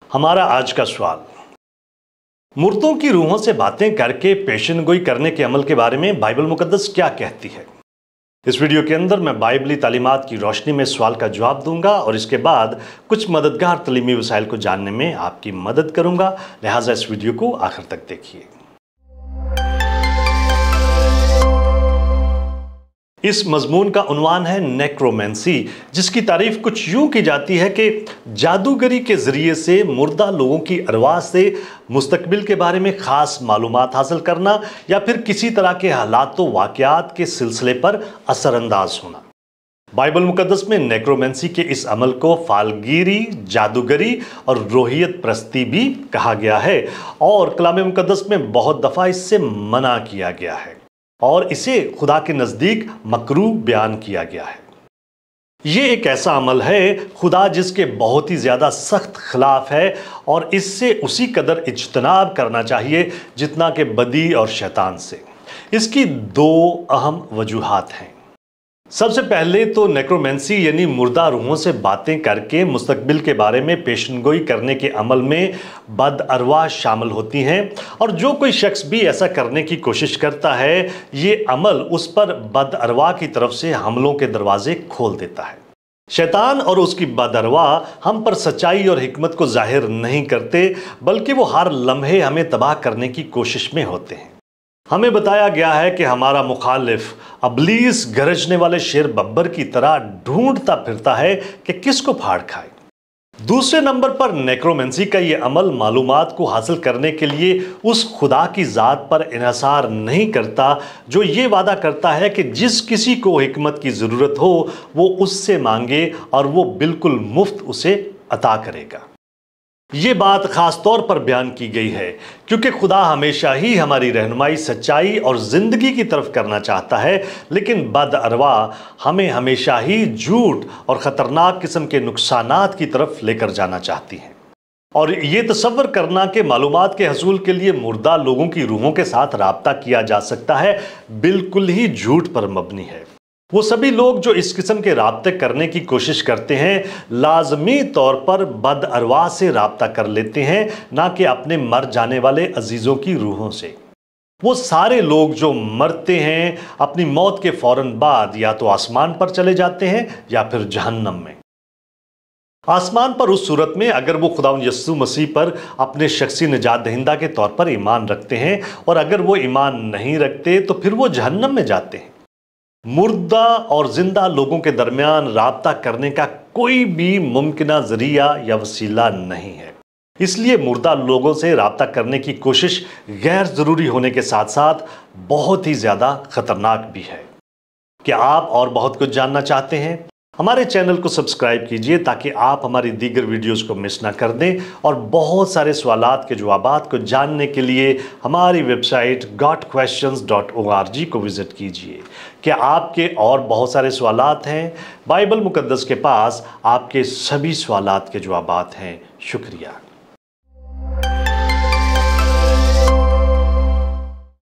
हमारा आज का सवाल, मुर्दों की रूहों से बातें करके पेशन गोई करने के अमल के बारे में बाइबल मुकद्दस क्या कहती है। इस वीडियो के अंदर मैं बाइबली तालीमात की रोशनी में सवाल का जवाब दूंगा और इसके बाद कुछ मददगार तलीमी वसाइल को जानने में आपकी मदद करूंगा। लिहाजा इस वीडियो को आखिर तक देखिए। इस मजमून का उन्वान है नेक्रोमेंसी, जिसकी तारीफ कुछ यूं की जाती है कि जादूगरी के जरिए से मुर्दा लोगों की अरवाह से मुस्तकबिल के बारे में खास मालूमात हासिल करना या फिर किसी तरह के हालात व वाक़यात के सिलसिले पर असरअंदाज होना। बाइबल मुकद्दस में नेक्रोमेंसी के इस अमल को फालगिरी, जादूगरी और रोहियत प्रस्ती भी कहा गया है और कलाम मुकद्दस में बहुत दफ़ा इससे मना किया गया है और इसे खुदा के नज़दीक मकरूह बयान किया गया है। ये एक ऐसा अमल है खुदा जिसके बहुत ही ज़्यादा सख्त खिलाफ है और इससे उसी कदर इज्तनाब करना चाहिए जितना कि बदी और शैतान से। इसकी दो अहम वजूहात हैं। सबसे पहले तो नेक्रोमेंसी यानी मुर्दा रूहों से बातें करके मुस्तकबिल के बारे में पेशनगोई करने के अमल में बद अरवाह शामिल होती हैं और जो कोई शख्स भी ऐसा करने की कोशिश करता है ये अमल उस पर बद अरवाह की तरफ से हमलों के दरवाजे खोल देता है। शैतान और उसकी बद अरवाह हम पर सच्चाई और हिकमत को जाहिर नहीं करते बल्कि वो हर लम्हे हमें तबाह करने की कोशिश में होते हैं। हमें बताया गया है कि हमारा मुखालिफ अबलीस गरजने वाले शेर बब्बर की तरह ढूंढता फिरता है कि किसको फाड़ खाए। दूसरे नंबर पर नेक्रोमेंसी का ये अमल मालूमात को हासिल करने के लिए उस खुदा की ज़ात पर इन्हसार नहीं करता जो ये वादा करता है कि जिस किसी को हिकमत की ज़रूरत हो वो उससे मांगे और वो बिल्कुल मुफ्त उसे अता करेगा। ये बात खास तौर पर बयान की गई है क्योंकि खुदा हमेशा ही हमारी रहनुमाई सच्चाई और ज़िंदगी की तरफ करना चाहता है, लेकिन बद अरवाह हमें हमेशा ही झूठ और ख़तरनाक किस्म के नुकसानात की तरफ लेकर जाना चाहती है। और ये तसव्वुर करना कि मालूमात के हसूल के लिए मुर्दा लोगों की रूहों के साथ राब्ता किया जा सकता है बिल्कुल ही झूठ पर मबनी है। वो सभी लोग जो इस किस्म के राब्ते करने की कोशिश करते हैं लाजमी तौर पर बद अरवाह से राब्ता कर लेते हैं, ना कि अपने मर जाने वाले अजीज़ों की रूहों से। वो सारे लोग जो मरते हैं अपनी मौत के फौरन बाद या तो आसमान पर चले जाते हैं या फिर जहन्नम में। आसमान पर उस सूरत में अगर वो खुदा यस्सु मसीह पर अपने शख्सी निजात दहिंदा के तौर पर ईमान रखते हैं और अगर वो ईमान नहीं रखते तो फिर वो जहन्नम में जाते हैं। मुर्दा और जिंदा लोगों के दरमियान राब्ता करने का कोई भी मुमकिना जरिया या वसीला नहीं है। इसलिए मुर्दा लोगों से राब्ता करने की कोशिश गैर ज़रूरी होने के साथ साथ बहुत ही ज़्यादा ख़तरनाक भी है। क्या आप और बहुत कुछ जानना चाहते हैं? हमारे चैनल को सब्सक्राइब कीजिए ताकि आप हमारी दीगर वीडियोस को मिस ना कर दें और बहुत सारे सवालात के जवाबात को जानने के लिए हमारी वेबसाइट gotquestions.org को विज़िट कीजिए। क्या आपके और बहुत सारे सवालात हैं? बाइबल मुकद्दस के पास आपके सभी सवालात के जवाबात हैं। शुक्रिया।